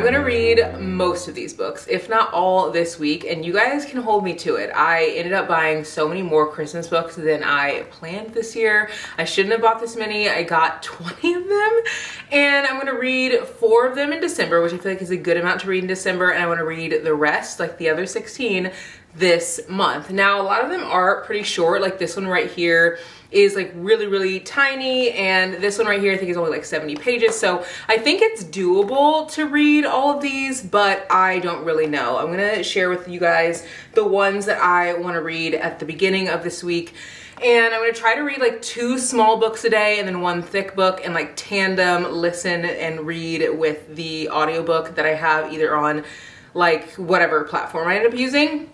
I'm gonna read most of these books, if not all, this week, and you guys can hold me to it. I ended up buying so many more Christmas books than I planned this year. I shouldn't have bought this many. I got 20 of them, and I'm gonna read 4 of them in December, which I feel like is a good amount to read in December, and I wanna read the rest, like the other 16, this month. Now, a lot of them are pretty short, like this one right here is like really tiny, and this one right here I think is only like 70 pages, so I think it's doable to read all of these, but I don't really know. I'm gonna share with you guys the ones that I want to read at the beginning of this week, and I'm gonna try to read like 2 small books a day and then 1 thick book, and like tandem listen and read with the audiobook that I have either on like whatever platform I end up using.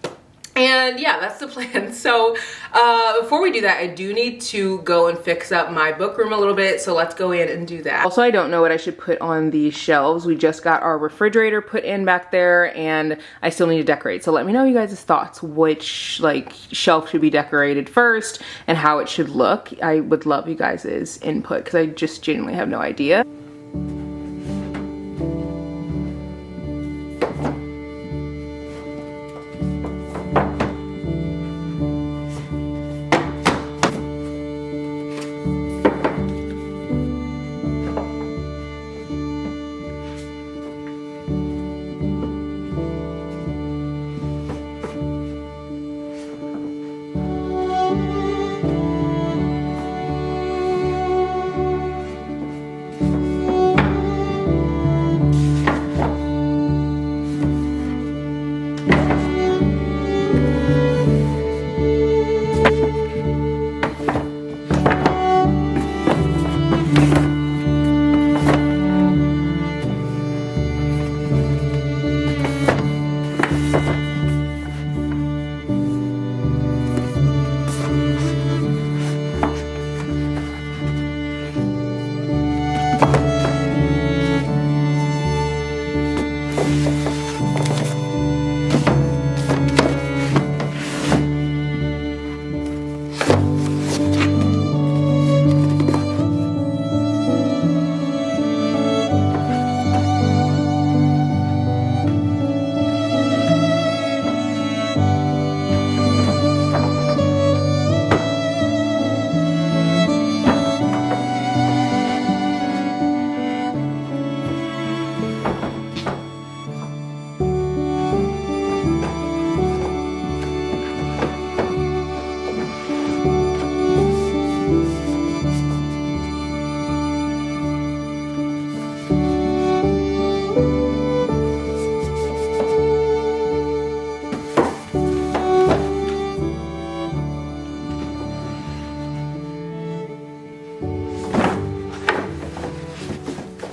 And yeah, that's the plan. So before we do that, I do need to go and fix up my book room a little bit. So let's go in and do that. Also, I don't know what I should put on these shelves. We just got our refrigerator put in back there, and I still need to decorate. So let me know you guys' thoughts, which like shelf should be decorated first and how it should look. I would love you guys' input because I just genuinely have no idea.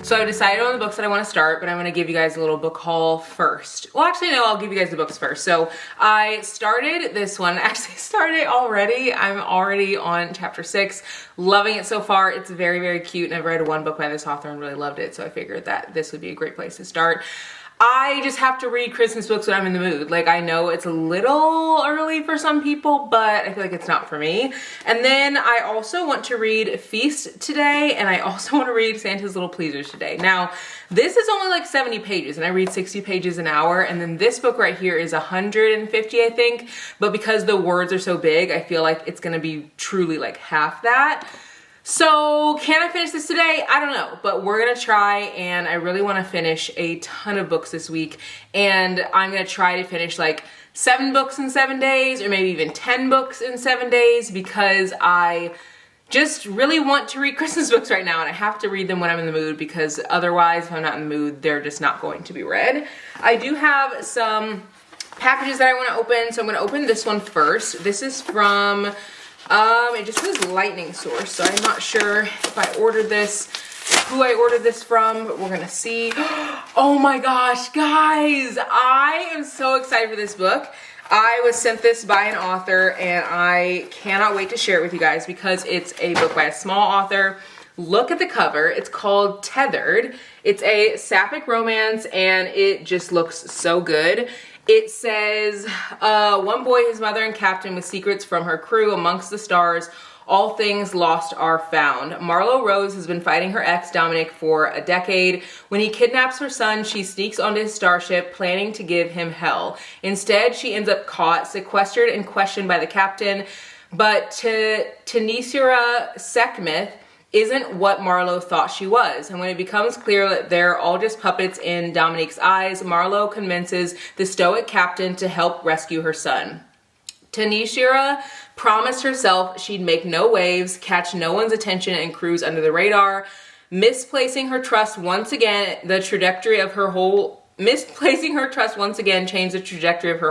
So I've decided on the books that I want to start, but I'm going to give you guys a little book haul first. Well, actually, no, I'll give you guys the books first. So I started this one. Actually started already. I'm already on chapter 6. Loving it so far. It's very cute, and I've read 1 book by this author and really loved it. So I figured that this would be a great place to start. I just have to read Christmas books when I'm in the mood. Like, I know it's a little early for some people, but I feel like it's not for me. And then I also want to read Feast today, and I also want to read Santa's Little Pleasers today. Now, this is only like 70 pages, and I read 60 pages an hour, and then this book right here is 150, I think. But because the words are so big, I feel like it's gonna be truly like half that. So can I finish this today? I don't know, but we're gonna try, and I really wanna finish a ton of books this week, and I'm gonna try to finish like 7 books in 7 days, or maybe even 10 books in 7 days, because I just really want to read Christmas books right now, and I have to read them when I'm in the mood, because otherwise, if I'm not in the mood, they're just not going to be read. I do have some packages that I wanna open, so I'm gonna open this one first. This is from it just says Lightning Source, so I'm not sure if I ordered this, who I ordered this from, but we're gonna see. Oh my gosh, guys, I am so excited for this book. I was sent this by an author, and I cannot wait to share it with you guys because it's a book by a small author. Look at the cover. It's called Tethered. It's a sapphic romance, and it just looks so good. It says, one boy, his mother and captain with secrets from her crew amongst the stars, All things lost are found. Marlo Rose has been fighting her ex, Dominic, for a decade. When he kidnaps her son, she sneaks onto his starship, planning to give him hell. Instead, she ends up caught, sequestered, and questioned by the captain. But Tanisira Sekhmith isn't what Marlo thought she was. And when it becomes clear that they're all just puppets in Dominique's eyes, Marlo convinces the stoic captain to help rescue her son. Tanisira promised herself she'd make no waves, catch no one's attention, and cruise under the radar. Misplacing her trust once again, changed the trajectory of her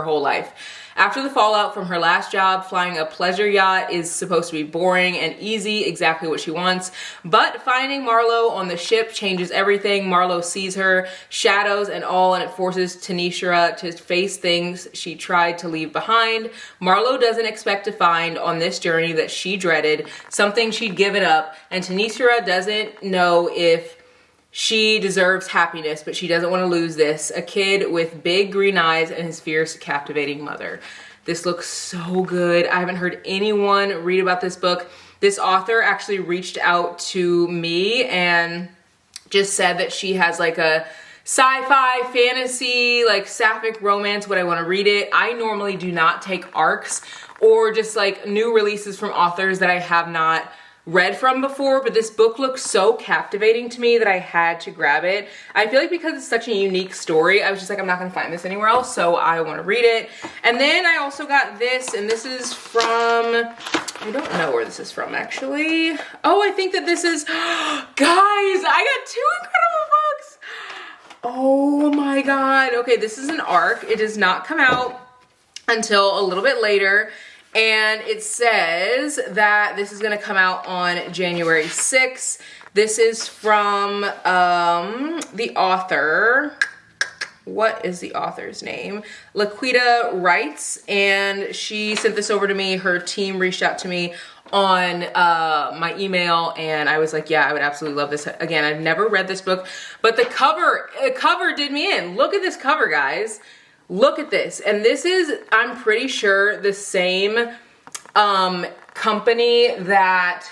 whole life. After the fallout from her last job, flying a pleasure yacht is supposed to be boring and easy, exactly what she wants. But finding Marlo on the ship changes everything. Marlo sees her, shadows and all, and it forces Tanisira to face things she tried to leave behind. Marlo doesn't expect to find on this journey that she dreaded, something she'd given up, and Tanisira doesn't know if she deserves happiness, but she doesn't want to lose this. A kid with big green eyes and his fierce, captivating mother. This looks so good. I haven't heard anyone read about this book. This author actually reached out to me and just said that she has like a sci-fi, fantasy, like sapphic romance. Would I want to read it? I normally do not take ARCs or just like new releases from authors that I have not read from before, but this book looks so captivating to me that I had to grab it. I feel like because it's such a unique story, I was just like, I'm not gonna find this anywhere else, so I want to read it. And then I also got this, and this is from, I don't know where this is from actually. Oh, I think that this is, guys, I got 2 incredible books. Oh my God. Okay, this is an ARC. It does not come out until a little bit later. And it says that this is gonna come out on January 6th. This is from the author. What is the author's name? Laquita Wrights, and she sent this over to me. Her team reached out to me on my email, and I was like, yeah, I would absolutely love this. Again, I've never read this book, but the cover did me in. Look at this cover, guys. Look at this. And this is, I'm pretty sure, the same company that,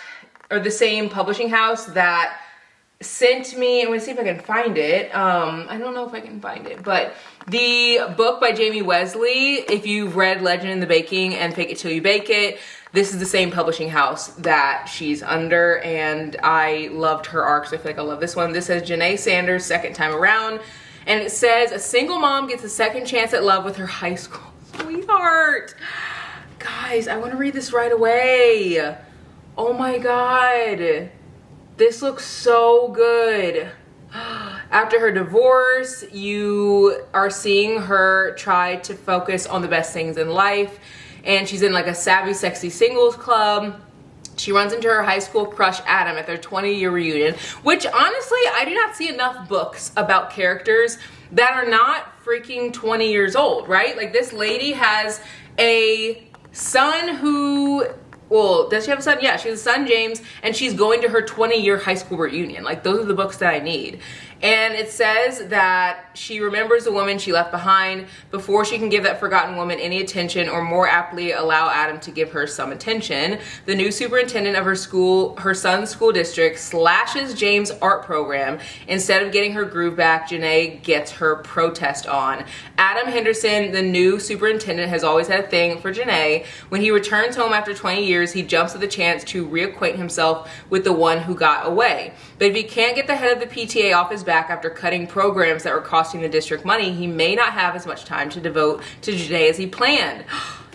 or the same publishing house that sent me, I'm gonna see if I can find it. I don't know if I can find it, but the book by Jamie Wesley, if you've read Legend in the Baking and Fake It Till You Bake It, this is the same publishing house that she's under, and I loved her arcs. I feel like I love this one. This says Janae Sanders, Second Time Around. And it says, a single mom gets a second chance at love with her high school sweetheart. Guys, I want to read this right away. Oh my God. This looks so good. After her divorce, you are seeing her try to focus on the best things in life. And she's in like a savvy, sexy singles club. She runs into her high school crush, Adam, at their 20-year reunion, which honestly, I do not see enough books about characters that are not freaking 20 years old, right? Like this lady has a son who, well, does she have a son? Yeah, she has a son, James, and she's going to her 20-year high school reunion. Like those are the books that I need. And it says that she remembers the woman she left behind before she can give that forgotten woman any attention, or more aptly allow Adam to give her some attention. The new superintendent of her son's school district, slashes James' art program. Instead of getting her groove back, Janae gets her protest on. Adam Henderson, the new superintendent, has always had a thing for Janae. When he returns home after 20 years, he jumps at the chance to reacquaint himself with the one who got away. But if he can't get the head of the PTA off his back after cutting programs that were costing the district money, he may not have as much time to devote to Janae as he planned.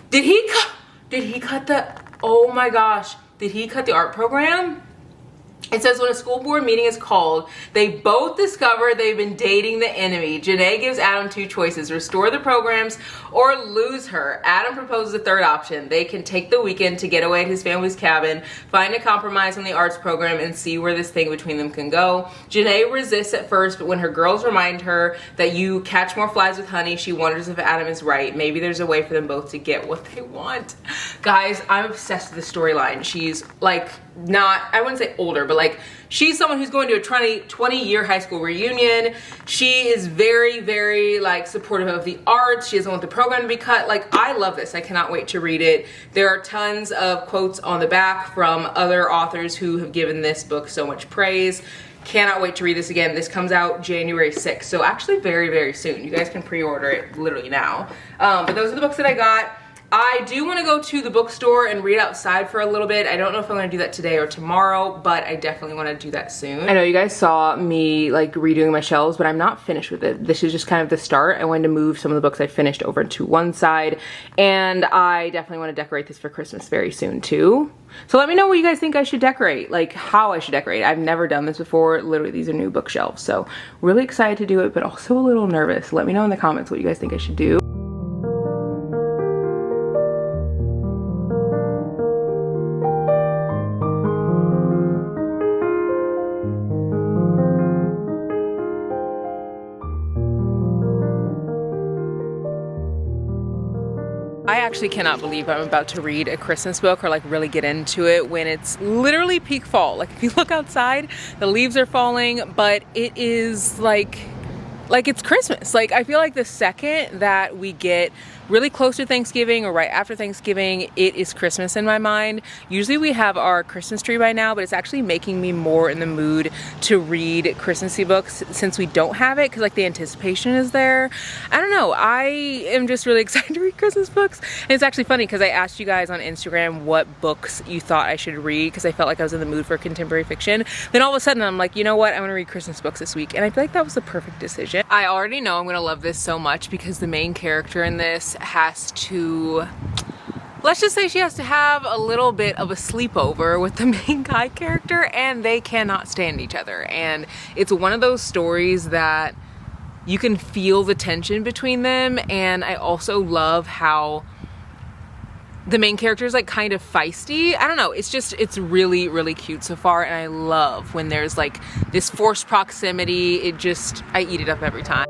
Did he cut the, oh my gosh, did he cut the art program? It says when a school board meeting is called, they both discover they've been dating the enemy. Janae gives Adam 2 choices: restore the programs or lose her. Adam proposes a third option. They can take the weekend to get away at his family's cabin, find a compromise on the arts program, and see where this thing between them can go. Janae resists at first, but when her girls remind her that you catch more flies with honey, she wonders if Adam is right. Maybe there's a way for them both to get what they want. Guys, I'm obsessed with the storyline. She's like not, I wouldn't say older, but like she's someone who's going to a 20-year high school reunion. She is very, very like supportive of the arts. She doesn't want the program to be cut. Like, I love this. I cannot wait to read it. There are tons of quotes on the back from other authors who have given this book so much praise. Cannot wait to read this again. This comes out January 6th, so actually very, very soon. You guys can pre-order it literally now. But those are the books that I got. I do want to go to the bookstore and read outside for a little bit. I don't know if I'm going to do that today or tomorrow, but I definitely want to do that soon. I know you guys saw me like redoing my shelves, but I'm not finished with it. This is just kind of the start. I wanted to move some of the books I finished over to one side, and I definitely want to decorate this for Christmas very soon too. So let me know what you guys think I should decorate, like how I should decorate. I've never done this before. Literally, these are new bookshelves, so really excited to do it, but also a little nervous. Let me know in the comments what you guys think I should do. I actually cannot believe I'm about to read a Christmas book or like really get into it when it's literally peak fall. Like if you look outside, the leaves are falling, but it is like it's Christmas. Like I feel like the second that we get really close to Thanksgiving or right after Thanksgiving, it is Christmas in my mind. Usually we have our Christmas tree by now, but it's actually making me more in the mood to read Christmassy books since we don't have it, because like the anticipation is there. I don't know, I am just really excited to read Christmas books. And it's actually funny because I asked you guys on Instagram what books you thought I should read because I felt like I was in the mood for contemporary fiction. Then all of a sudden I'm like, you know what, I'm gonna read Christmas books this week, and I feel like that was the perfect decision. I already know I'm gonna love this so much because the main character in this has to, let's just say she has to have a little bit of a sleepover with the main guy character, and they cannot stand each other. And it's one of those stories that you can feel the tension between them. And I also love how the main character is like kind of feisty. I don't know, it's just, it's really, really cute so far. And I love when there's like this forced proximity. It just, I eat it up every time.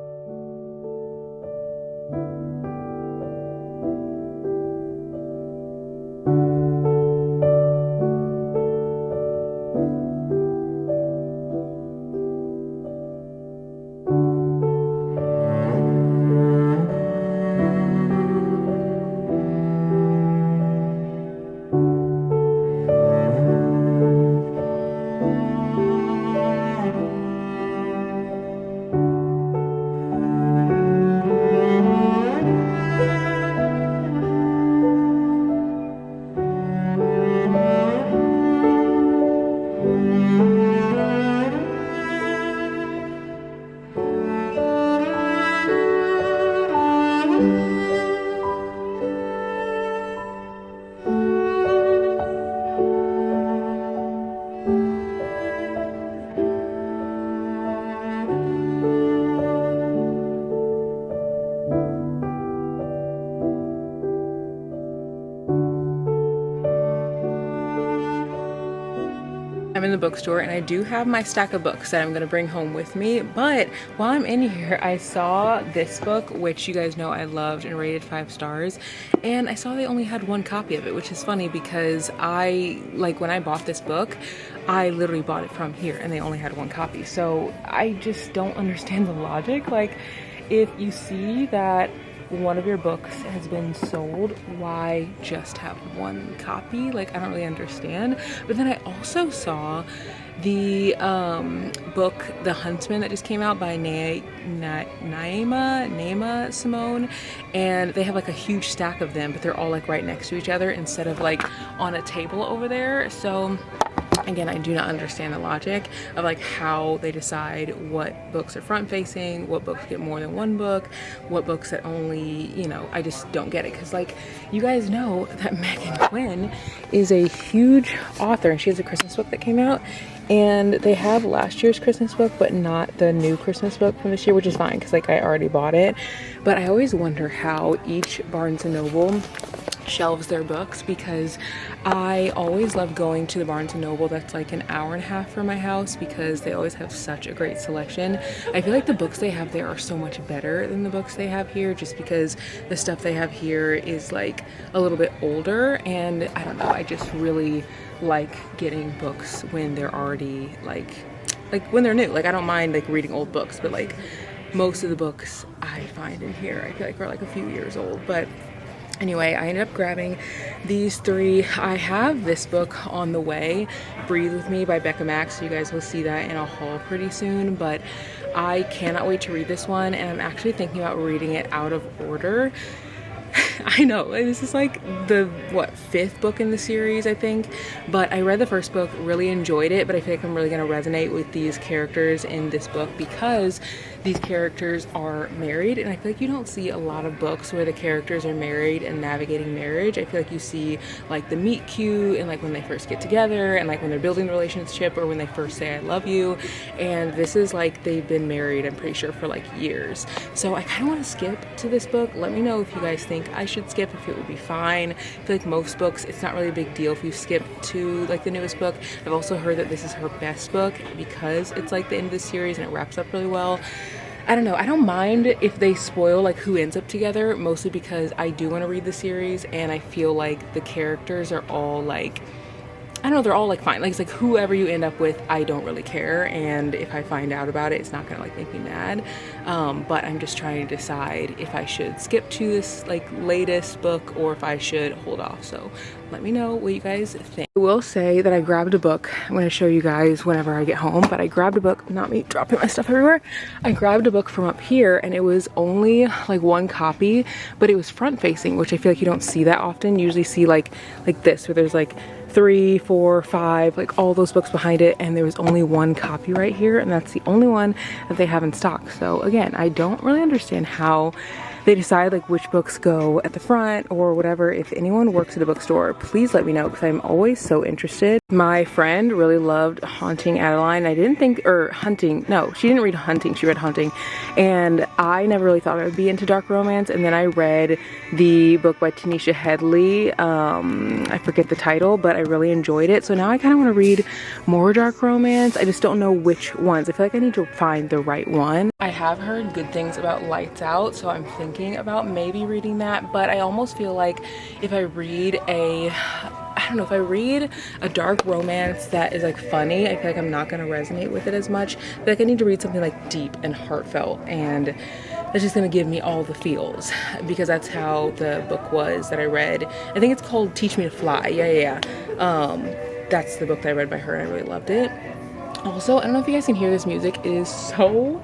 I'm in the bookstore and I do have my stack of books that I'm gonna bring home with me, but while I'm in here I saw this book, which you guys know I loved and rated 5 stars, and I saw they only had one copy of it, which is funny because when I bought this book, I literally bought it from here and they only had one copy. So I just don't understand the logic. Like, if you see that one of your books has been sold, why just have one copy? Like, I don't really understand. But then I also saw the book The Huntsman that just came out by Naima Simone, and they have like a huge stack of them, but they're all like right next to each other instead of like on a table over there. So again, I do not understand the logic of like how they decide what books are front facing, what books get more than one book, what books that only, you know, I just don't get it. Because like, you guys know that Megan Quinn is a huge author and she has a Christmas book that came out, and they have last year's Christmas book but not the new Christmas book from this year, which is fine because like I already bought it. But I always wonder how each Barnes & Noble shelves their books, because I always love going to the Barnes & Noble that's like an hour and a half from my house, because they always have such a great selection. I feel like the books they have there are so much better than the books they have here, just because the stuff they have here is like a little bit older, and I don't know, I just really like getting books when they're already like when they're new. Like I don't mind like reading old books, but like most of the books I find in here I feel like are like a few years old. But anyway, I ended up grabbing these three. I have this book on the way, Breathe With Me by Becca Max, so you guys will see that in a haul pretty soon, but I cannot wait to read this one, and I'm actually thinking about reading it out of order. I know, this is like the, fifth book in the series, I think, but I read the first book, really enjoyed it, but I feel like I'm really going to resonate with these characters in this book because these characters are married, and I feel like you don't see a lot of books where the characters are married and navigating marriage. I feel like you see like the meet cute and like when they first get together and like when they're building the relationship or when they first say I love you, and this is like they've been married, I'm pretty sure, for like years. So I kind of want to skip to this book. Let me know if you guys think I should skip, if it would be fine. I feel like most books, it's not really a big deal if you skip to like the newest book. I've also heard that this is her best book because it's like the end of the series and it wraps up really well. I don't know, I don't mind if they spoil like who ends up together, mostly because I do want to read the series and I feel like the characters are all like, I don't know, they're all like fine. Like it's like whoever you end up with, I don't really care, and if I find out about it, it's not gonna like make me mad. But I'm just trying to decide if I should skip to this like latest book or if I should hold off. So let me know what you guys think. I will say that I grabbed a book. I'm gonna show you guys whenever I get home, but I grabbed a book, not me dropping my stuff everywhere. I grabbed a book from up here and it was only like one copy, but it was front facing, which I feel like you don't see that often. You usually see like this, where there's like 3, 4, 5, like all those books behind it, and there was only one copy right here, and that's the only one that they have in stock. So again, I don't really understand how they decide like which books go at the front or whatever. If anyone works at a bookstore, please let me know because I'm always so interested. My friend really loved Haunting Adeline. I didn't think, or Hunting, no, she didn't read Hunting, she read Haunting, and I never really thought I would be into dark romance, and then I read the book by Tanisha Headley, I forget the title, but I really enjoyed it. So now I kind of want to read more dark romance. I just don't know which ones. I feel like I need to find the right one. I have heard good things about Lights Out, so I'm thinking about maybe reading that, but I almost feel like if I read I don't know, if I read a dark romance that is like funny, I feel like I'm not going to resonate with it as much. I feel like I need to read something like deep and heartfelt, and that's just going to give me all the feels, because that's how the book was that I read. I think it's called Teach Me to Fly. Yeah. That's the book that I read by her, and I really loved it. Also, I don't know if you guys can hear this music. It is so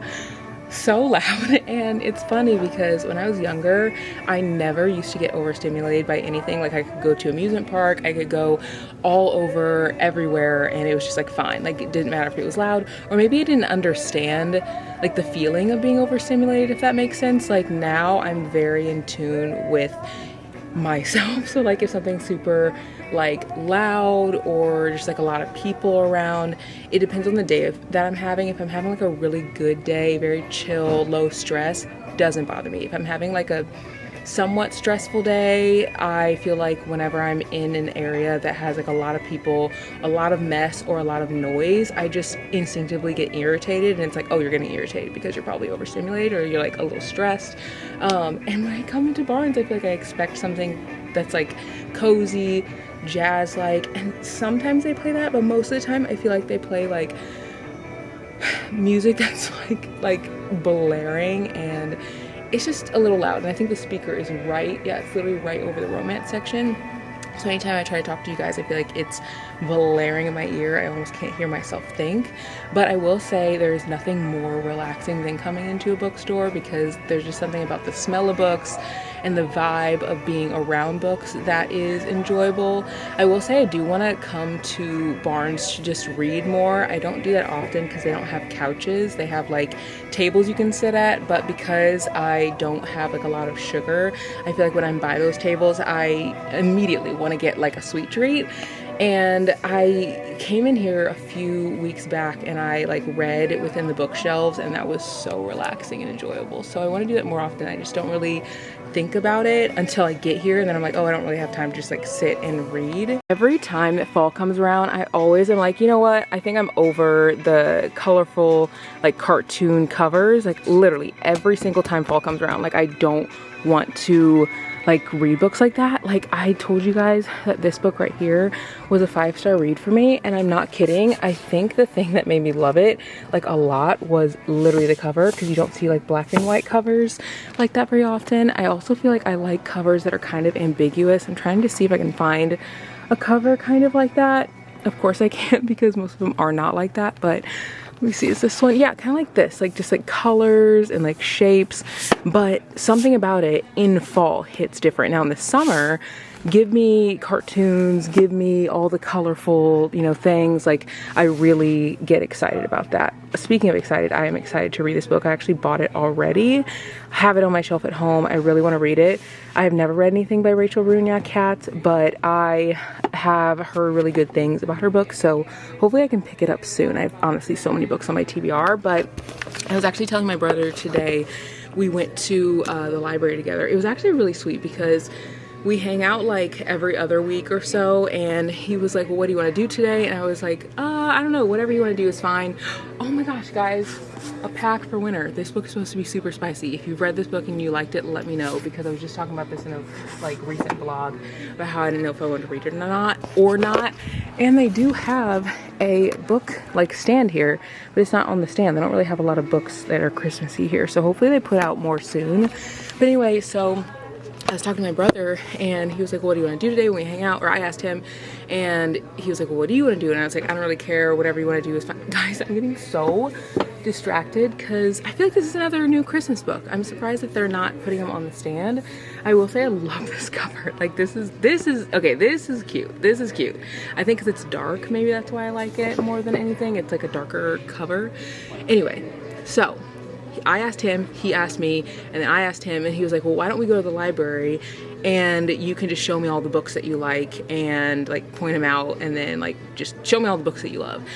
loud, and it's funny because when I was younger, I never used to get overstimulated by anything. Like I could go to amusement park, I could go all over everywhere, and it was just like fine. Like it didn't matter if it was loud, or maybe I didn't understand like the feeling of being overstimulated, if that makes sense. Like now I'm very in tune with myself. So like if something's super like loud or just like a lot of people around, it depends on the day that I'm having. If I'm having like a really good day, very chill, low stress, doesn't bother me. If I'm having like a somewhat stressful day, I feel like whenever I'm in an area that has like a lot of people, a lot of mess, or a lot of noise, I just instinctively get irritated, and it's like, oh, you're getting irritated because you're probably overstimulated or you're like a little stressed. And when I come into Barnes, I feel like I expect something that's like cozy, jazz-like, and sometimes they play that, but most of the time I feel like they play like music that's like blaring, and it's just a little loud. And I think the speaker is right, yeah, it's literally right over the romance section. So anytime I try to talk to you guys, I feel like it's blaring in my ear. I almost can't hear myself think. But I will say there's nothing more relaxing than coming into a bookstore, because there's just something about the smell of books and the vibe of being around books that is enjoyable. I will say I do want to come to Barnes to just read more. I don't do that often because they don't have couches. They have like tables you can sit at, but because I don't have like a lot of sugar, I feel like when I'm by those tables, I immediately want to get like a sweet treat. And I came in here a few weeks back and I like read within the bookshelves, and that was so relaxing and enjoyable. So I want to do that more often. I just don't really think about it until I get here, and then I'm like, oh, I don't really have time to just like sit and read. Every time that fall comes around, I always am like, you know what? I think I'm over the colorful like cartoon covers. Like literally every single time fall comes around, like I don't want to like read books like that. Like I told you guys that this book right here was a 5-star read for me, and I'm not kidding. I think the thing that made me love it like a lot was literally the cover, because you don't see like black and white covers like that very often. I also feel like I like covers that are kind of ambiguous. I'm trying to see if I can find a cover kind of like that. Of course I can't, because most of them are not like that, but let me see, is this one? Yeah, kind of like this, like just like colors and like shapes, but something about it in fall hits different. Now in the summer, give me cartoons, give me all the colorful, you know, things. Like I really get excited about that. Speaking of excited, I am excited to read this book. I actually bought it already. I have it on my shelf at home. I really want to read it. I have never read anything by Rachel Bruniac-Katz, but I have heard really good things about her book, so hopefully I can pick it up soon. I have honestly so many books on my TBR, but I was actually telling my brother today, we went to the library together. It was actually really sweet because we hang out like every other week or so, and he was like, well, what do you want to do today? And I was like, I don't know, whatever you want to do is fine. Oh my gosh, guys, a pack for winter. This book is supposed to be super spicy. If you've read this book and you liked it, let me know, because I was just talking about this in a like recent blog about how I didn't know if I wanted to read it or not. And they do have a book like stand here, but it's not on the stand. They don't really have a lot of books that are Christmassy here, so hopefully they put out more soon. But anyway, so I was talking to my brother, and he was like, well, what do you want to do today when we hang out? Or I asked him, and he was like, well, what do you want to do? And I was like, I don't really care, whatever you want to do is fine. Guys, I'm getting so distracted because I feel like this is another new Christmas book. I'm surprised that they're not putting them on the stand. I will say I love this cover. Like this is okay, this is cute. This is cute. I think because it's dark, maybe that's why I like it more than anything. It's like a darker cover. Anyway, so I asked him, he asked me, and then I asked him, and he was like, well, why don't we go to the library and you can just show me all the books that you like and like point them out, and then like just show me all the books that you love.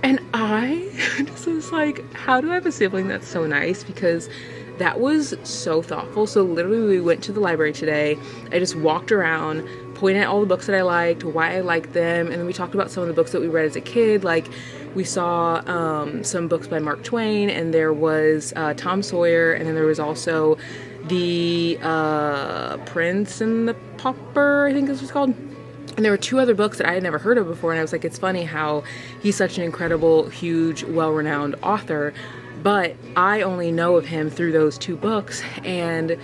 And I just was like, how do I have a sibling that's so nice? Because that was so thoughtful. So literally we went to the library today. I just walked around, pointed at all the books that I liked, why I liked them, and then we talked about some of the books that we read as a kid. Like we saw some books by Mark Twain, and there was Tom Sawyer, and then there was also the Prince and the Pauper, I think this was called. And there were 2 other books that I had never heard of before, and I was like, it's funny how he's such an incredible, huge, well-renowned author, but I only know of him through those 2 books, and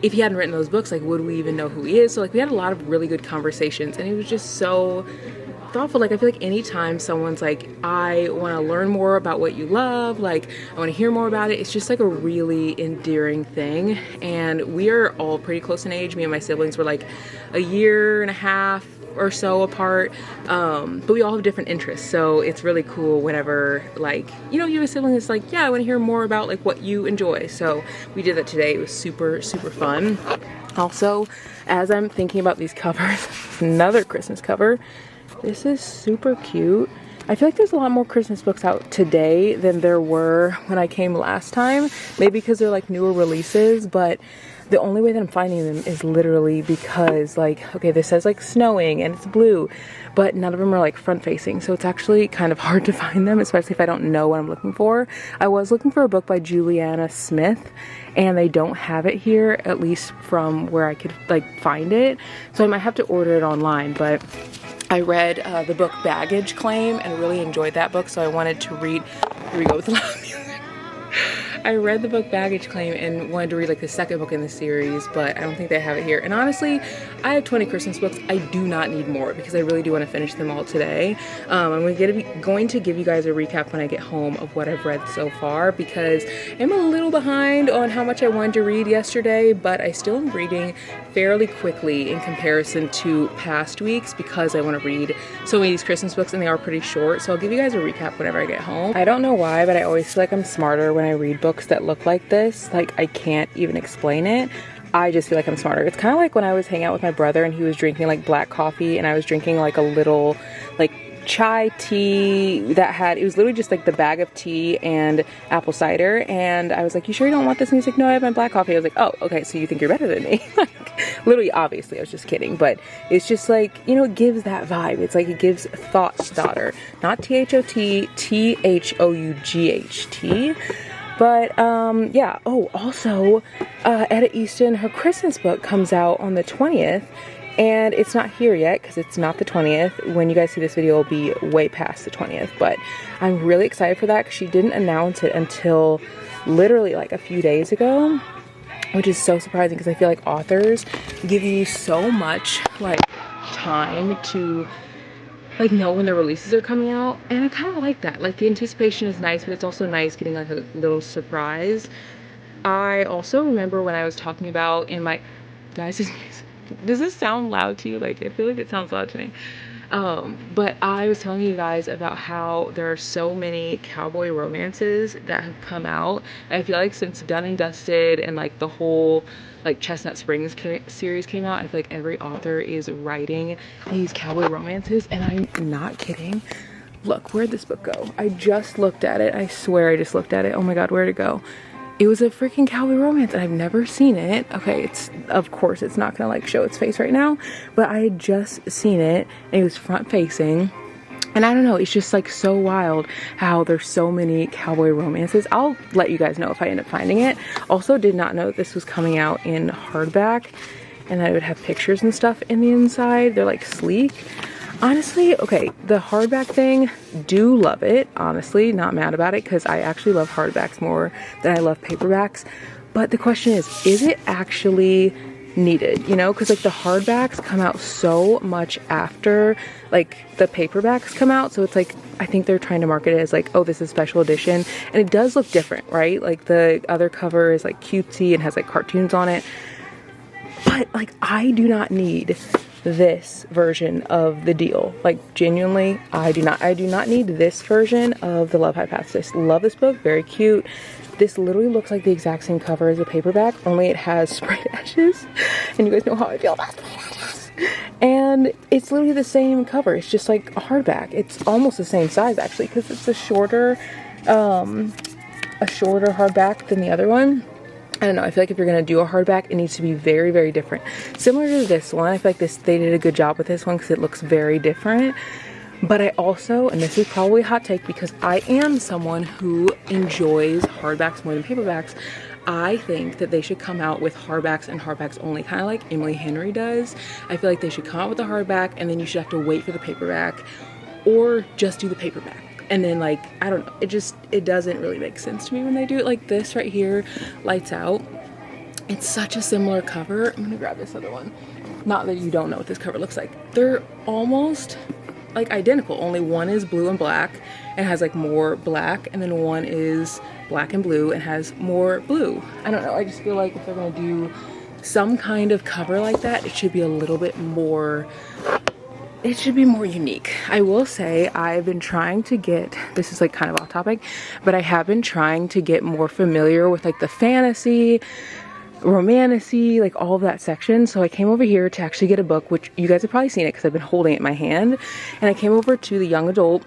if he hadn't written those books, like, would we even know who he is? So like we had a lot of really good conversations, and it was just so thoughtful. Like I feel like anytime someone's like, I want to learn more about what you love, like I want to hear more about it, it's just like a really endearing thing. And we are all pretty close in age. Me and my siblings were like a year and a half or so apart, but we all have different interests, so it's really cool whenever, like, you know, you have a sibling that's like, yeah, I want to hear more about like what you enjoy. So we did that today. It was super fun. Also, as I'm thinking about these covers, another Christmas cover. This is super cute. I feel like there's a lot more Christmas books out today than there were when I came last time. Maybe because they're like newer releases, but the only way that I'm finding them is literally because, like, okay, this says like snowing and it's blue, but none of them are like front facing. So it's actually kind of hard to find them, especially if I don't know what I'm looking for. I was looking for a book by Juliana Smith, and they don't have it here, at least from where I could like find it. So I might have to order it online, but I read the book Baggage Claim and really enjoyed that book, so I wanted to read, here we go with the loud music. I read the book Baggage Claim and wanted to read like the second book in the series, but I don't think they have it here. And honestly, I have 20 Christmas books. I do not need more because I really do want to finish them all today. I'm going to give you guys a recap when I get home of what I've read so far, because I'm a little behind on how much I wanted to read yesterday, but I still am reading fairly quickly in comparison to past weeks because I want to read so many of these Christmas books, and they are pretty short. So I'll give you guys a recap whenever I get home. I don't know why, but I always feel like I'm smarter when I read books that look like this. Like, I can't even explain it. I just feel like I'm smarter. It's kind of like when I was hanging out with my brother and he was drinking like black coffee and I was drinking like a little like chai tea that had, it was literally just like the bag of tea and apple cider, and I was like, you sure you don't want this? And he's like, no, I have my black coffee. I was like, oh, okay, so you think you're better than me. Like, literally, obviously, I was just kidding, but it's just like, you know, it gives that vibe. It's like, it gives Thought's daughter, not T-H-O-T, T-H-O-U-G-H-T. But yeah. Oh, also Etta Easton, her Christmas book comes out on the 20th, and it's not here yet because it's not the 20th. When you guys see this video, it'll be way past the 20th, but I'm really excited for that because she didn't announce it until literally like a few days ago, which is so surprising because I feel like authors give you so much like time to like know when their releases are coming out, and I kind of like that. Like, the anticipation is nice, but it's also nice getting like a little surprise. I also remember when I was talking about in my guys, does this sound loud to you? Like, I feel like it sounds loud to me. But I was telling you guys about how there are so many cowboy romances that have come out. I feel like since Done and Dusted and like the whole like Chestnut Springs series came out, I feel like every author is writing these cowboy romances, and I'm not kidding. Look, where'd this book go? I just looked at it. I swear I just looked at it. Oh my god, where'd it go? It was a freaking cowboy romance, and I've never seen it. Okay, it's, of course, it's not gonna like show its face right now, but I had just seen it, and it was front facing. And I don't know, it's just like so wild how there's so many cowboy romances. I'll let you guys know if I end up finding it. Also, did not know this was coming out in hardback, and that it would have pictures and stuff in the inside. They're like sleek. Honestly, okay, the hardback thing, do love it. Honestly, not mad about it because I actually love hardbacks more than I love paperbacks. But the question is it actually needed? You know, because like the hardbacks come out so much after like the paperbacks come out. So it's like, I think they're trying to market it as like, oh, this is special edition. And it does look different, right? Like the other cover is like cutesy and has like cartoons on it. But like, I do not need this version of the deal. Like, genuinely, I do not need this version of the Love Hypothesis. Love this book, very cute. This literally looks like the exact same cover as a paperback, only it has sprayed edges, and you guys know how I feel about sprayed edges. And it's literally the same cover. It's just like a hardback. It's almost the same size actually, because it's a shorter hardback than the other one. I don't know, I feel like if you're going to do a hardback, it needs to be very, very different. Similar to this one, I feel like they did a good job with this one because it looks very different. But I also, and this is probably a hot take because I am someone who enjoys hardbacks more than paperbacks, I think that they should come out with hardbacks and hardbacks only, kind of like Emily Henry does. I feel like they should come out with a hardback and then you should have to wait for the paperback, or just do the paperback. And then like, I don't know, it doesn't really make sense to me when they do it like this right here, Lights Out. It's such a similar cover. I'm gonna grab this other one. Not that you don't know what this cover looks like. They're almost like identical, only one is blue and black and has like more black, and then one is black and blue and has more blue. I don't know, I just feel like if they're gonna do some kind of cover like that, it should be a little bit more, it should be more unique. I will say I've been trying to get, this is like kind of off topic, but I have been trying to get more familiar with like the fantasy, romantasy, like all of that section. So I came over here to actually get a book, which you guys have probably seen it because I've been holding it in my hand. And I came over to the young adult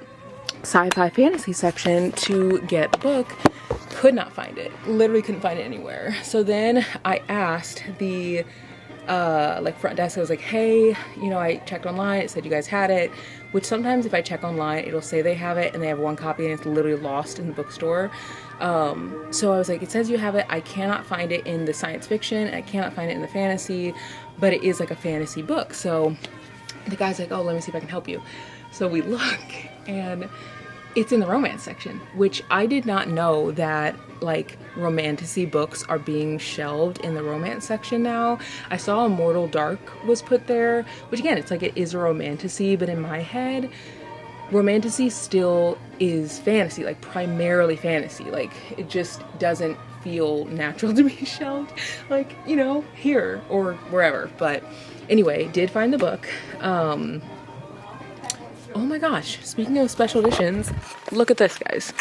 sci-fi fantasy section to get a book. Could not find it. Literally couldn't find it anywhere. So then I asked the like front desk. I was like, hey, you know, I checked online, it said you guys had it, which sometimes if I check online it'll say they have it and they have one copy and it's literally lost in the bookstore. So I was like, it says you have it, I cannot find it in the science fiction, I cannot find it in the fantasy, but it is like a fantasy book. So the guy's like, oh, let me see if I can help you. So we look and it's in the romance section, which I did not know that like romantasy books are being shelved in the romance section now. I saw Immortal Dark was put there, which again, it's like it is a romantasy, but in my head, romantasy still is fantasy, like primarily fantasy. Like it just doesn't feel natural to be shelved, like, you know, here or wherever. But anyway, did find the book. Oh my gosh, speaking of special editions, look at this, guys.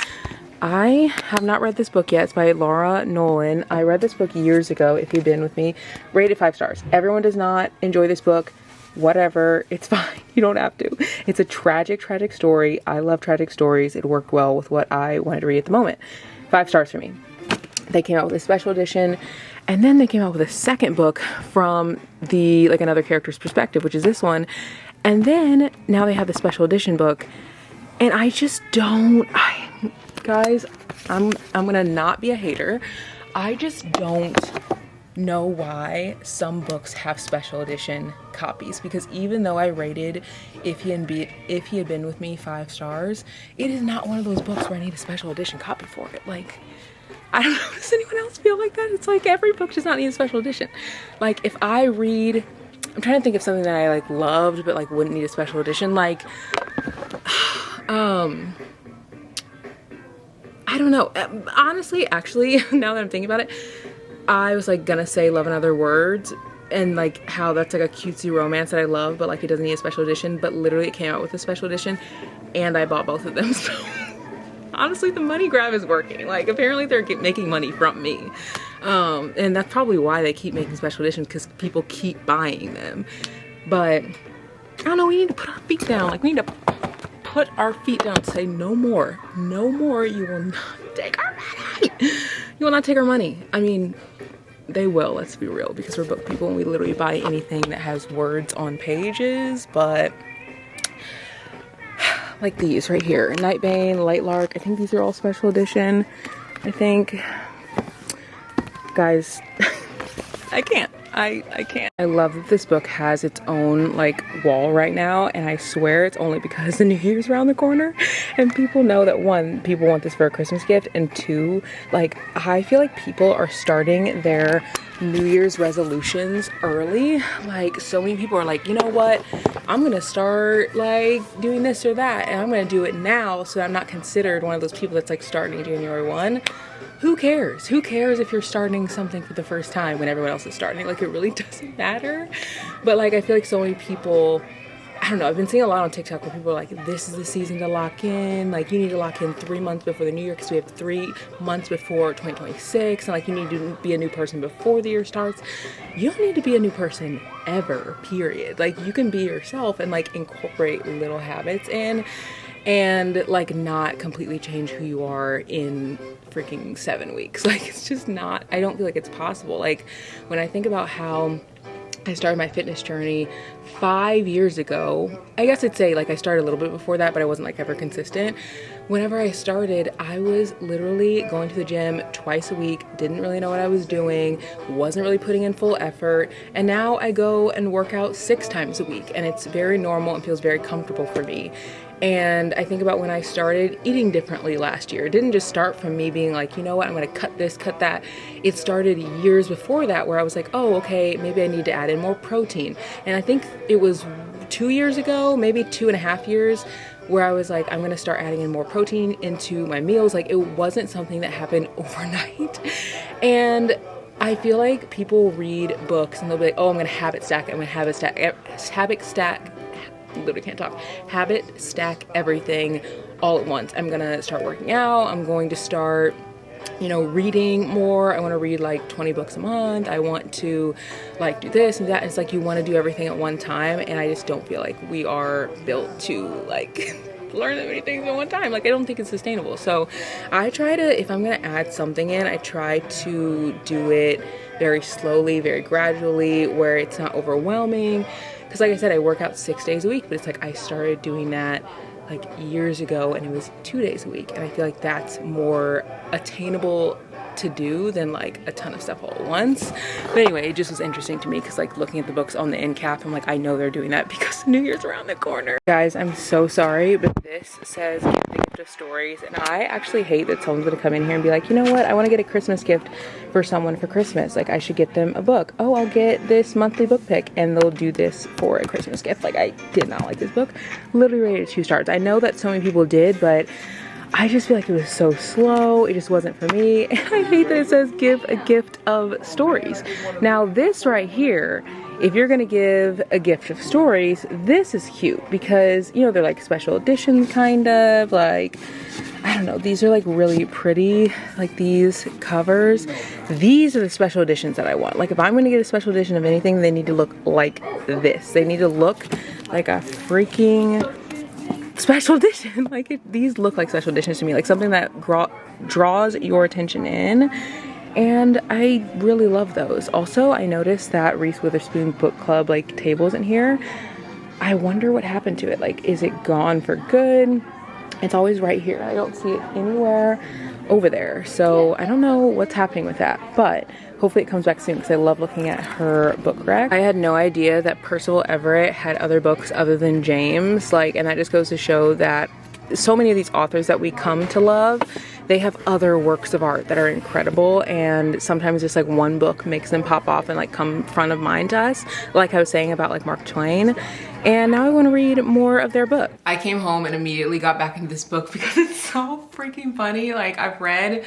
I have not read this book yet. It's by Laura Nolan. I read this book years ago, if you've been with me. Rated 5 stars. Everyone does not enjoy this book. Whatever, it's fine. You don't have to. It's a tragic story. I love tragic stories. It worked well with what I wanted to read at the moment. 5 stars for me. They came out with a special edition, and then they came out with a second book from the, like, another character's perspective, which is this one. And then now they have the special edition book, and I just don't, guys, I'm gonna not be a hater. I just don't know why some books have special edition copies, because even though I rated If He Had Been With Me 5 stars, it is not one of those books where I need a special edition copy for it. Like, I don't know, does anyone else feel like that? It's like every book does not need a special edition. Like, if I read, I'm trying to think of something that I like loved but like wouldn't need a special edition, like I don't know, honestly, actually, now that I'm thinking about it, I was like gonna say Love in Other Words, and like how that's like a cutesy romance that I love, but like it doesn't need a special edition, but literally it came out with a special edition and I bought both of them. So honestly, the money grab is working. Like, apparently they're making money from me, and that's probably why they keep making special editions, because people keep buying them. But I don't know, we need to put our feet down. Like, we need to put our feet down and say no more, no more. You will not take our money. You will not take our money. I mean, they will, let's be real, because we're book people and we literally buy anything that has words on pages. But like these right here, Nightbane, Lightlark, I think these are all special edition. I think, guys, I can't. I can't. I love that this book has its own like wall right now, and I swear it's only because the New Year's around the corner and people know that, one, people want this for a Christmas gift, and two, like, I feel like people are starting their New Year's resolutions early. Like, so many people are like, you know what, I'm gonna start like doing this or that, and I'm gonna do it now so I'm not considered one of those people that's like starting January 1. Who cares? Who cares if you're starting something for the first time when everyone else is starting? Like, it really doesn't matter. But like, I feel like so many people, I don't know, I've been seeing a lot on TikTok where people are like, this is the season to lock in. Like, you need to lock in 3 months before the new year, because we have 3 months before 2026. And like, you need to be a new person before the year starts. You don't need to be a new person ever, period. Like, you can be yourself and like incorporate little habits in, and like not completely change who you are in freaking 7 weeks. Like, it's just not, I don't feel like it's possible. Like, when I think about how I started my fitness journey 5 years ago, I guess I'd say like I started a little bit before that, but I wasn't like ever consistent. Whenever I started, I was literally going to the gym twice a week, didn't really know what I was doing, wasn't really putting in full effort, and now I go and work out 6 times a week, and it's very normal and feels very comfortable for me. And I think about when I started eating differently last year. It didn't just start from me being like, you know what, I'm gonna cut this, cut that. It started years before that, where I was like, oh, okay, maybe I need to add in more protein. And I think it was 2 years ago, maybe 2.5 years, where I was like, I'm gonna start adding in more protein into my meals. Like, it wasn't something that happened overnight. And I feel like people read books and they'll be like, oh, I'm gonna habit stack, I'm gonna habit stack, literally can't talk, habit stack everything all at once. I'm gonna start working out, I'm going to start, you know, reading more. I want to read like 20 books a month. I want to like do this and that. It's like you want to do everything at one time, and I just don't feel like we are built to like learn that many things at one time. Like, I don't think it's sustainable. So I try to, if I'm gonna add something in, I try to do it very slowly, very gradually, where it's not overwhelming. Because like I said, I work out 6 days a week, but it's like I started doing that like years ago and it was 2 days a week. And I feel like that's more attainable to do than like a ton of stuff all at once. But anyway, it just was interesting to me because like looking at the books on the end cap, I'm like, I know they're doing that because New Year's around the corner. Guys, I'm so sorry, but this says the gift of stories, and I actually hate that someone's gonna come in here and be like, you know what, I want to get a Christmas gift for someone for Christmas. Like, I should get them a book. Oh, I'll get this monthly book pick, and they'll do this for a Christmas gift. Like, I did not like this book. Literally rated 2 stars. I know that so many people did, but I just feel like it was so slow. It just wasn't for me. And I hate that it says give a gift of stories. Now this right here if you're gonna give a gift of stories, this is cute because, you know, they're like special edition kind of, like, I don't know, these are like really pretty, like these covers. These are the special editions that I want. Like if I'm gonna get a special edition of anything, they need to look like this. They need to look like a freaking special edition. Like these look like special editions to me, like something that draws your attention in. And I really love those. Also, I noticed that Reese Witherspoon book club like tables in here. I wonder what happened to it. Like, is it gone for good? It's always right here. I don't see it anywhere over there. So I don't know what's happening with that, but hopefully it comes back soon because I love looking at her book rack. I had no idea that Percival Everett had other books other than James. Like, and that just goes to show that so many of these authors that we come to love, they have other works of art that are incredible, and sometimes just like one book makes them pop off and like come front of mind to us, like I was saying about like Mark Twain. And now I want to read more of their book. I came home and immediately got back into this book because it's so freaking funny. Like I've read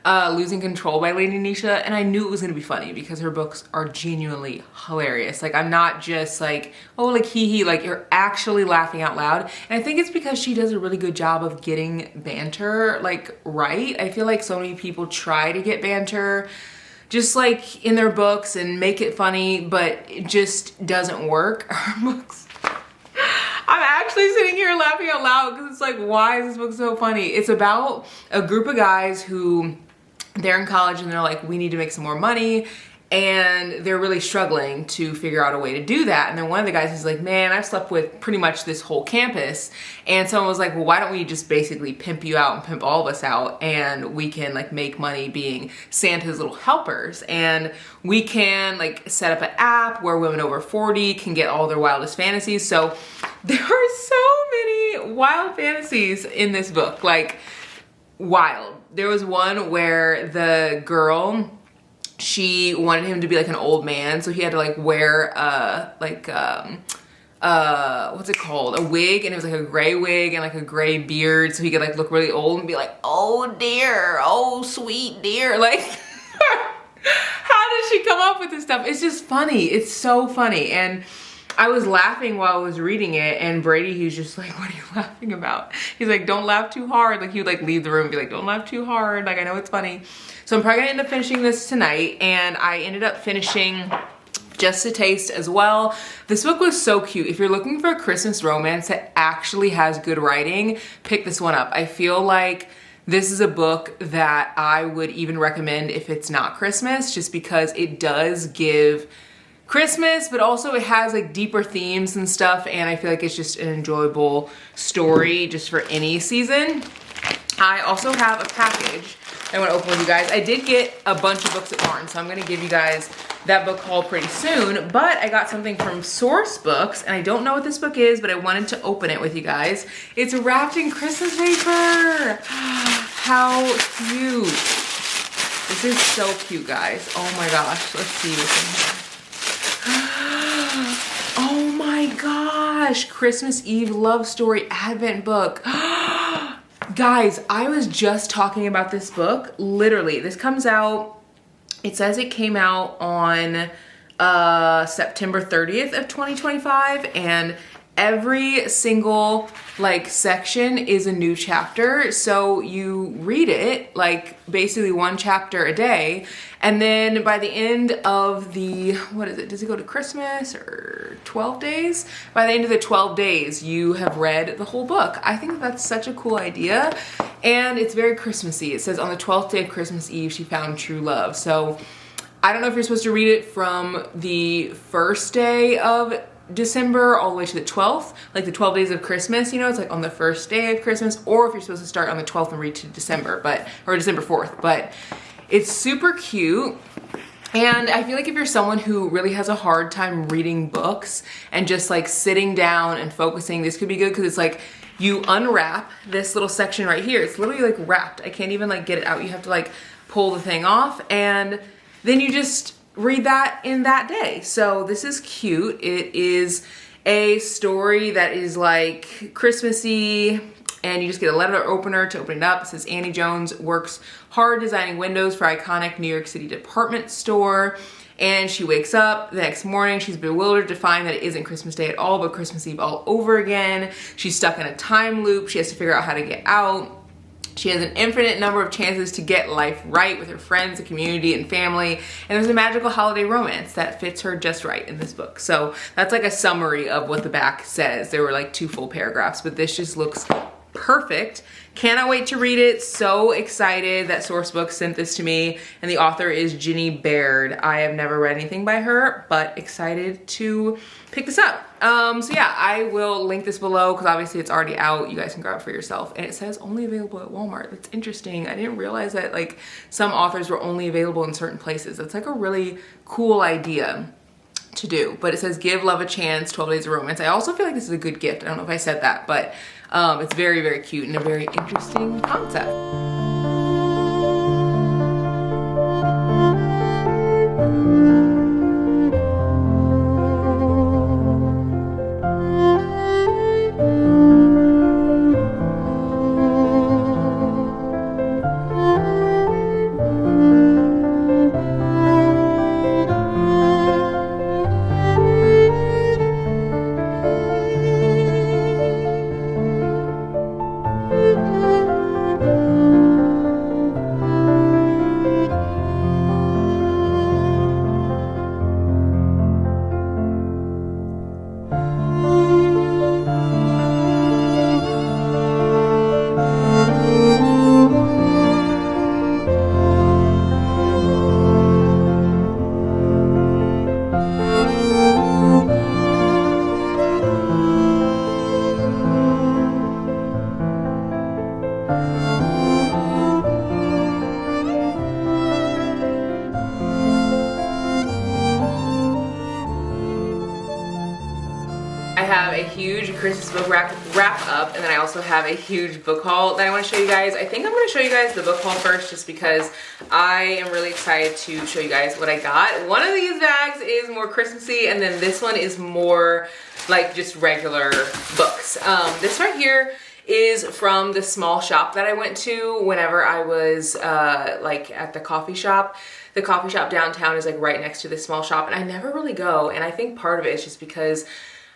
Losing Control by Lady Nisha, and I knew it was gonna be funny because her books are genuinely hilarious. Like I'm not just like, oh, like hee, like you're actually laughing out loud. And I think it's because she does a really good job of getting banter like right. I feel like so many people try to get banter just like in their books and make it funny, but it just doesn't work. Her books, I'm actually sitting here laughing out loud because it's like, why is this book so funny? It's about a group of guys who they're in college and they're like, we need to make some more money, and they're really struggling to figure out a way to do that. And then one of the guys is like, man, I've slept with pretty much this whole campus. And someone was like, well, why don't we just basically pimp you out and pimp all of us out, and we can like make money being Santa's little helpers, and we can like set up an app where women over 40 can get all their wildest fantasies. So there are so many wild fantasies in this book, like wild. There was one where the girl, she wanted him to be like an old man, so he had to like wear what's it called, a wig, and it was like a gray wig and like a gray beard, so he could like look really old and be like, oh dear, oh sweet dear. Like how did she come up with this stuff? It's just funny. It's so funny. And I was laughing while I was reading it, and Brady, he was just like, what are you laughing about? He's like, don't laugh too hard. Like he would like leave the room and be like, don't laugh too hard. Like I know it's funny. So I'm probably gonna end up finishing this tonight, and I ended up finishing Just a Taste as well. This book was so cute. If you're looking for a Christmas romance that actually has good writing, pick this one up. I feel like this is a book that I would even recommend if it's not Christmas, just because it does give Christmas, but also it has like deeper themes and stuff, and I feel like it's just an enjoyable story just for any season. I also have a package I want to open with you guys. I did get a bunch of books at Barnes, so I'm going to give you guys that book haul pretty soon, but I got something from Source Books, and I don't know what this book is, but I wanted to open it with you guys. It's wrapped in Christmas paper. How cute. This is so cute, guys. Oh my gosh. Let's see what's in here. Oh my gosh, Christmas Eve love story advent book. Guys, I was just talking about this book. Literally, this comes out, it says it came out on September 30th of 2025, and every single like section is a new chapter. So you read it like basically one chapter a day, and then by the end of the, what is it, does it go to Christmas or 12 days? By the end of the 12 days, you have read the whole book. I think that's such a cool idea, and it's very Christmassy. It says on the 12th day of Christmas Eve, she found true love. So I don't know if you're supposed to read it from the first day of December all the way to the 12th, like the 12 days of Christmas, you know, it's like on the first day of Christmas, or if you're supposed to start on the 12th and read to December, or December 4th, but it's super cute. And I feel like if you're someone who really has a hard time reading books and just like sitting down and focusing, this could be good, because it's like you unwrap this little section right here. It's literally like wrapped. I can't even like get it out. You have to like pull the thing off, and then you just read that in that day. So this is cute. It is a story that is like Christmassy, and you just get a letter opener to open it up. It says Annie Jones works hard designing windows for iconic New York City department store, and she wakes up the next morning. She's bewildered to find that it isn't Christmas Day at all, but Christmas Eve all over again. She's stuck in a time loop. She has to figure out how to get out. She has an infinite number of chances to get life right with her friends, the community, and family. And there's a magical holiday romance that fits her just right in this book. So that's like a summary of what the back says. There were like 2 full paragraphs, but this just looks perfect. Cannot wait to read it. So excited that Sourcebooks sent this to me. And the author is Ginny Baird. I have never read anything by her, but excited to pick this up. So yeah, I will link this below because obviously it's already out. You guys can grab it for yourself. And it says only available at Walmart. That's interesting. I didn't realize that like some authors were only available in certain places. That's like a really cool idea to do. But it says give love a chance, 12 Days of Romance. I also feel like this is a good gift. I don't know if I said that, but it's very, very cute and a very interesting concept. I have a huge Christmas book wrap up, and then I also have a huge book haul that I want to show you guys. I think I'm going to show you guys the book haul first just because I am really excited to show you guys what I got. One of these bags is more Christmassy, and then this one is more like just regular books. This right here is from the small shop that I went to whenever I was like at the coffee shop. The coffee shop downtown is like right next to this small shop, and I never really go, and I think part of it is just because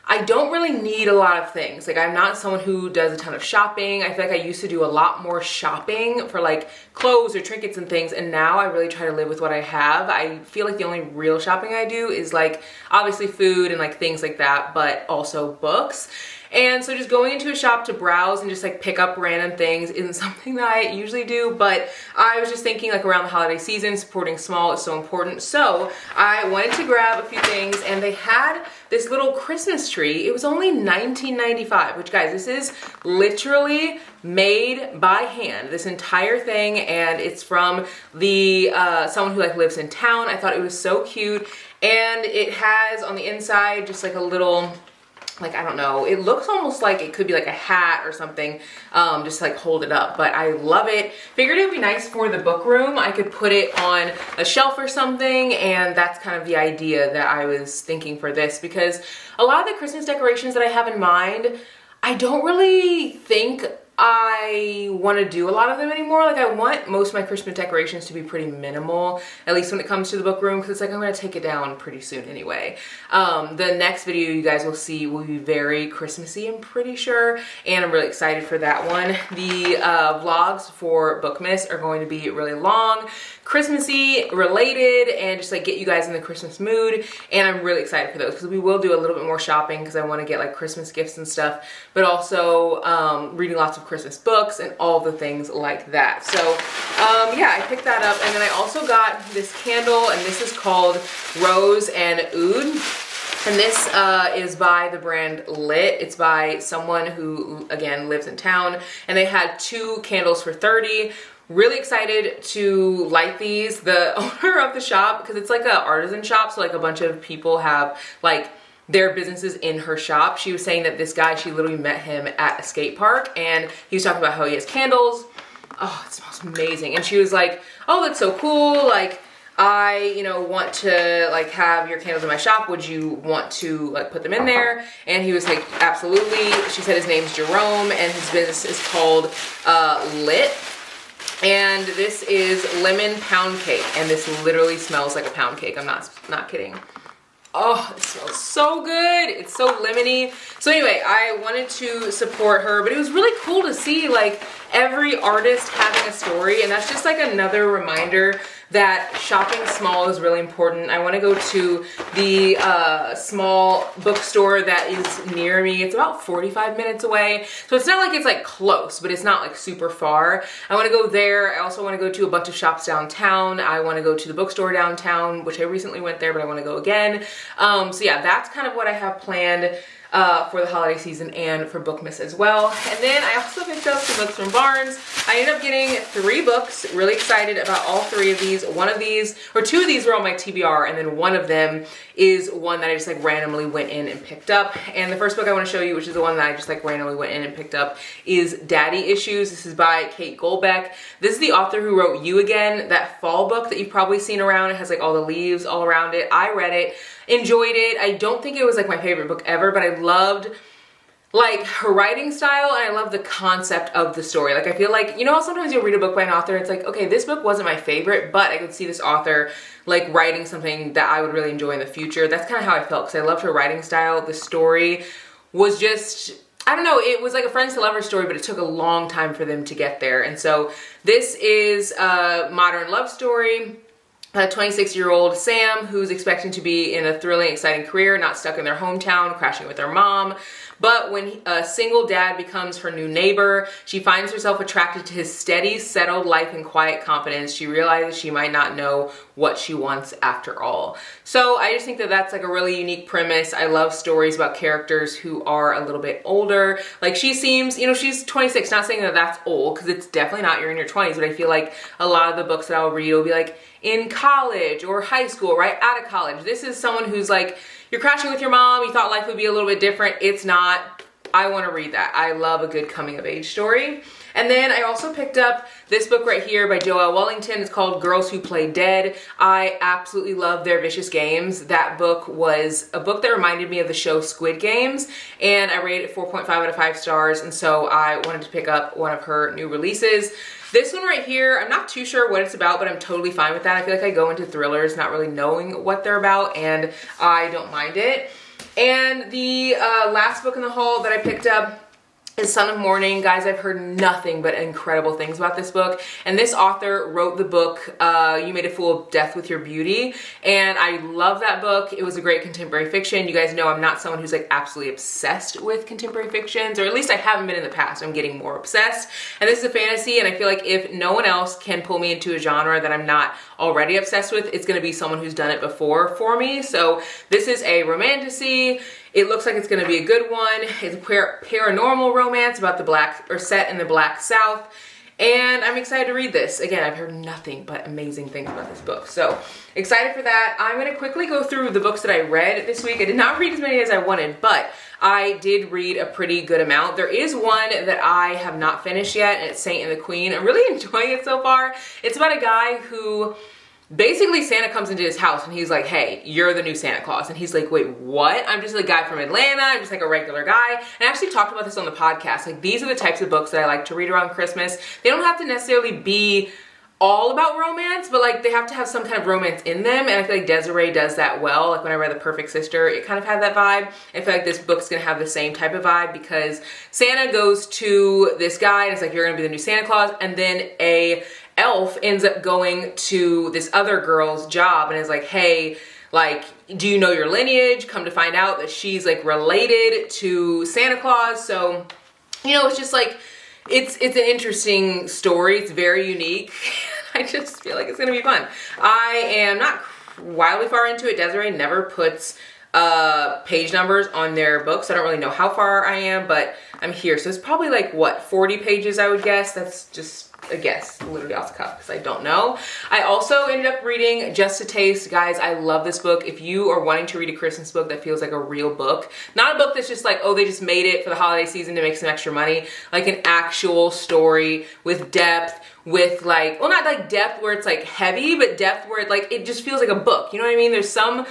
I don't really need a lot of things. Like I'm not someone who does a ton of shopping. I feel like I used to do a lot more shopping for like clothes or trinkets and things, and now I really try to live with what I have. I feel like the only real shopping I do is like obviously food and like things like that, but also books. And so just going into a shop to browse and just like pick up random things isn't something that I usually do, but I was just thinking like around the holiday season, supporting small is so important. So I wanted to grab a few things, and they had this little Christmas tree. It was only $19.95, which guys, this is literally made by hand, this entire thing, and it's from the someone who like lives in town. I thought it was so cute, and it has on the inside just like a little, like, I don't know, it looks almost like it could be like a hat or something, just to like hold it up, but I love it. Figured it would be nice for the book room. I could put it on a shelf or something, and that's kind of the idea that I was thinking for this, because a lot of the Christmas decorations that I have in mind, I don't really think I want to do a lot of them anymore. Like I want most of my Christmas decorations to be pretty minimal, at least when it comes to the book room, because it's like I'm going to take it down pretty soon anyway. The next video you guys will see will be very Christmassy, I'm pretty sure, and I'm really excited for that one. The vlogs for Bookmas are going to be really long, Christmassy related, and just like get you guys in the Christmas mood, and I'm really excited for those because we will do a little bit more shopping because I want to get like Christmas gifts and stuff, but also reading lots of Christmas books and all the things like that. So yeah, I picked that up, and then I also got this candle, and this is called Rose and Oud, and this is by the brand Lit. It's by someone who again lives in town, and they had 2 candles for $30. Really excited to light these. The owner of the shop, because it's like an artisan shop, so like a bunch of people have like their businesses in her shop. She was saying that this guy, she literally met him at a skate park, and he was talking about how he has candles. Oh, it smells amazing. And she was like, oh, that's so cool. Like, I, you know, want to like have your candles in my shop. Would you want to like put them in there? And he was like, absolutely. She said his name's Jerome, and his business is called Lit. And this is lemon pound cake, and this literally smells like a pound cake. I'm not kidding. Oh, it smells so good. It's so lemony. So anyway, I wanted to support her, but it was really cool to see like every artist having a story, and that's just like another reminder that shopping small is really important. I want to go to the small bookstore that is near me. It's about 45 minutes away. So it's not like it's like close, but it's not like super far. I want to go there. I also want to go to a bunch of shops downtown. I want to go to the bookstore downtown, which I recently went there, but I want to go again. So yeah, that's kind of what I have planned for the holiday season and for Bookmas as well. And then I also picked up some books from Barnes. I ended up getting 3 books. Really excited about all 3 of these. One of these, or 2 of these were on my TBR, and then one of them is one that I just like randomly went in and picked up. And the first book I want to show you, which is the one that I just like randomly went in and picked up, is Daddy Issues. This is by Kate Goldbeck. This is the author who wrote You Again, that fall book that you've probably seen around. It has like all the leaves all around it. I read it, enjoyed it. I don't think it was like my favorite book ever, but I loved like her writing style, and I love the concept of the story. Like I feel like, you know how sometimes you'll read a book by an author, it's like, okay, this book wasn't my favorite, but I could see this author like writing something that I would really enjoy in the future. That's kind of how I felt, because I loved her writing style. The story was just, I don't know, it was like a friends to lovers story, but it took a long time for them to get there. And so this is a modern love story. A 26-year-old Sam who's expecting to be in a thrilling, exciting career, not stuck in their hometown, crashing with their mom. But when a single dad becomes her new neighbor, she finds herself attracted to his steady, settled life and quiet confidence. She realizes she might not know what she wants after all. So I just think that that's like a really unique premise. I love stories about characters who are a little bit older. Like she seems, you know, she's 26, not saying that that's old, because it's definitely not, you're in your 20s, but I feel like a lot of the books that I'll read will be like in college or high school, right out of college. This is someone who's like, you're crashing with your mom, you thought life would be a little bit different. It's not. I want to read that. I love a good coming of age story. And then I also picked up this book right here by Joelle Wellington. It's called Girls Who Play Dead. I absolutely love their Vicious Games. That book was a book that reminded me of the show Squid Games, and I rated it 4.5 out of 5 stars, and so I wanted to pick up one of her new releases. This one right here, I'm not too sure what it's about, but I'm totally fine with that. I feel like I go into thrillers not really knowing what they're about, and I don't mind it. And the last book in the haul that I picked up is Son of Morning. Guys, I've heard nothing but incredible things about this book. And this author wrote the book, You Made a Fool of Death with Your Beauty. And I love that book. It was a great contemporary fiction. You guys know I'm not someone who's like absolutely obsessed with contemporary fictions, or at least I haven't been in the past. I'm getting more obsessed. And this is a fantasy, and I feel like if no one else can pull me into a genre that I'm not already obsessed with, it's gonna be someone who's done it before for me. So this is a romantasy. It looks like it's gonna be a good one. It's a paranormal romance about set in the Black South. And I'm excited to read this. Again, I've heard nothing but amazing things about this book. So excited for that. I'm gonna quickly go through the books that I read this week. I did not read as many as I wanted, but I did read a pretty good amount. There is one that I have not finished yet, and it's Saint and the Queen. I'm really enjoying it so far. It's about a guy who, basically Santa comes into his house and he's like, hey, you're the new Santa Claus. And he's like, wait, what? I'm just a guy from Atlanta. I'm just like a regular guy. And I actually talked about this on the podcast. Like, these are the types of books that I like to read around Christmas. They don't have to necessarily be all about romance, but like they have to have some kind of romance in them. And I feel like Desiree does that well. Like when I read The Perfect Sister, it kind of had that vibe. I feel like this book's gonna have the same type of vibe, because Santa goes to this guy and it's like, you're gonna be the new Santa Claus. And then a elf ends up going to this other girl's job and is like, hey, like, do you know your lineage? Come to find out that she's like related to Santa Claus. So, you know, it's just like, it's an interesting story. It's very unique. I just feel like it's gonna be fun. I am not wildly far into it. Desiree never puts page numbers on their books. I don't really know how far I am, but I'm here. So it's probably like, what, 40 pages, I would guess. That's just a guess, literally off the cuff, because I don't know. I also ended up reading Just a Taste. Guys, I love this book. If you are wanting to read a Christmas book that feels like a real book, not a book that's just like, oh, they just made it for the holiday season to make some extra money, like an actual story with depth, with like, well, not like depth where it's like heavy, but depth where it like, it just feels like a book. You know what I mean? There's some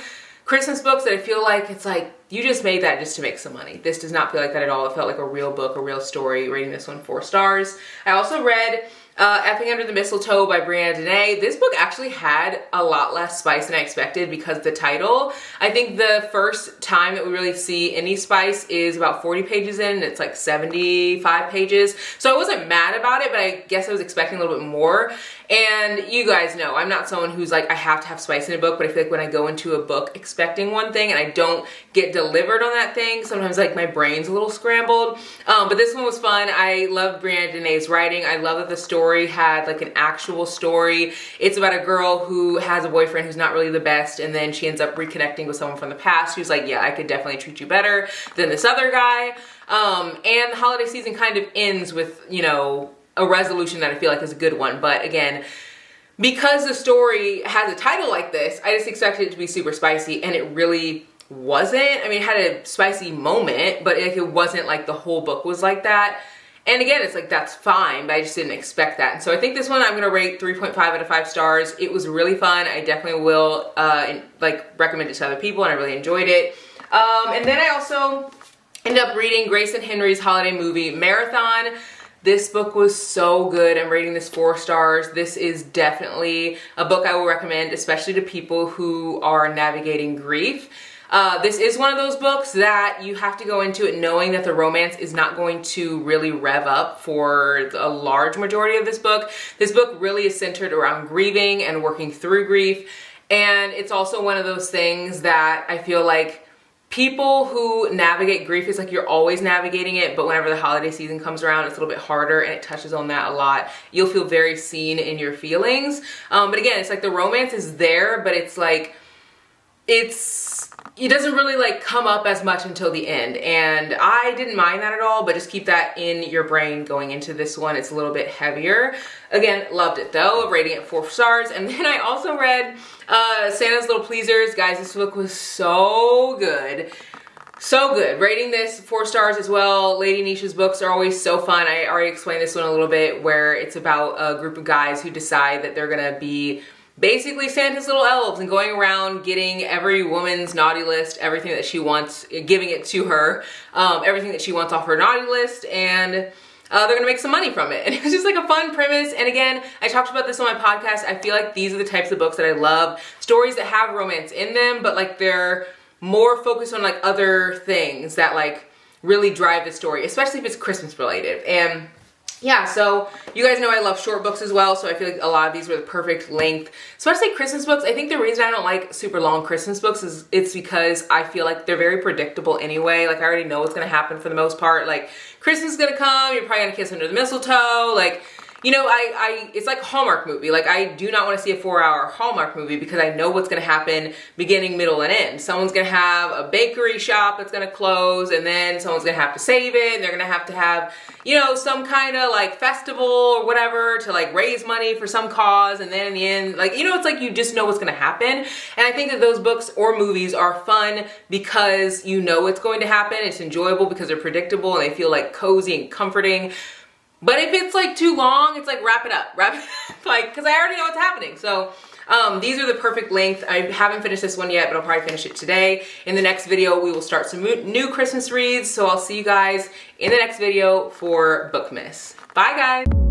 Christmas books that I feel like it's like, you just made that just to make some money. This does not feel like that at all. It felt like a real book, a real story. Rating this one 4 stars. I also read Effing Under the Mistletoe by Brianna Dene. This book actually had a lot less spice than I expected because of the title. I think the first time that we really see any spice is about 40 pages in, and it's like 75 pages. So I wasn't mad about it, but I guess I was expecting a little bit more. And you guys know, I'm not someone who's like, I have to have spice in a book, but I feel like when I go into a book expecting one thing and I don't get delivered on that thing, sometimes like my brain's a little scrambled. But this one was fun. I loved Brianna Dene's writing. I love that the story had like an actual story. It's about a girl who has a boyfriend who's not really the best, and then she ends up reconnecting with someone from the past who's like, yeah, I could definitely treat you better than this other guy. And the holiday season kind of ends with, you know, a resolution that I feel like is a good one. But again, because the story has a title like this, I just expected it to be super spicy, and it really wasn't. I mean, it had a spicy moment, but it wasn't like the whole book was like that. And again, it's like, that's fine, but I just didn't expect that. And so I think this one I'm gonna rate 3.5 out of 5 stars. It was really fun. I definitely will like recommend it to other people, and I really enjoyed it. And then I also ended up reading Grace and Henry's holiday movie Marathon. This book was so good. I'm rating this 4 stars. This is definitely a book I will recommend, especially to people who are navigating grief. This is one of those books that you have to go into it knowing that the romance is not going to really rev up for a large majority of this book. This book really is centered around grieving and working through grief. And it's also one of those things that I feel like people who navigate grief, is like you're always navigating it, but whenever the holiday season comes around, it's a little bit harder, and it touches on that a lot. You'll feel very seen in your feelings. But again, it's like the romance is there, but it's like, it doesn't really like come up as much until the end. And I didn't mind that at all, but just keep that in your brain going into this one. It's a little bit heavier. Again, loved it though, rating it 4 stars. And then I also read Santa's Little Pleasers. Guys, this book was so good. So good. Rating this 4 stars as well. Lady Nisha's books are always so fun. I already explained this one a little bit, where it's about a group of guys who decide that they're gonna be basically Santa's little elves and going around getting every woman's naughty list, everything that she wants, giving it to her, everything that she wants off her naughty list, and they're gonna make some money from it. And it was just like a fun premise. And again, I talked about this on my podcast. I feel like these are the types of books that I love. Stories that have romance in them, but like they're more focused on like other things that like really drive the story, especially if it's Christmas related. And yeah, so you guys know I love short books as well, so I feel like a lot of these were the perfect length, especially Christmas books. I think the reason I don't like super long Christmas books is it's because I feel like they're very predictable anyway. Like I already know what's gonna happen for the most part. Like Christmas is gonna come, you're probably gonna kiss under the mistletoe, like, you know, it's like a Hallmark movie. Like I do not want to see a 4-hour Hallmark movie because I know what's going to happen beginning, middle, and end. Someone's going to have a bakery shop that's going to close, and then someone's going to have to save it, and they're going to have, you know, some kind of like festival or whatever to like raise money for some cause, and then in the end, like, you know, it's like you just know what's going to happen. And I think that those books or movies are fun because you know what's going to happen. It's enjoyable because they're predictable and they feel like cozy and comforting. But if it's like too long, it's like wrap it up, like, because I already know what's happening. So these are the perfect length. I haven't finished this one yet, but I'll probably finish it today. In the next video, we will start some new Christmas reads. So I'll see you guys in the next video for Bookmas. Bye guys.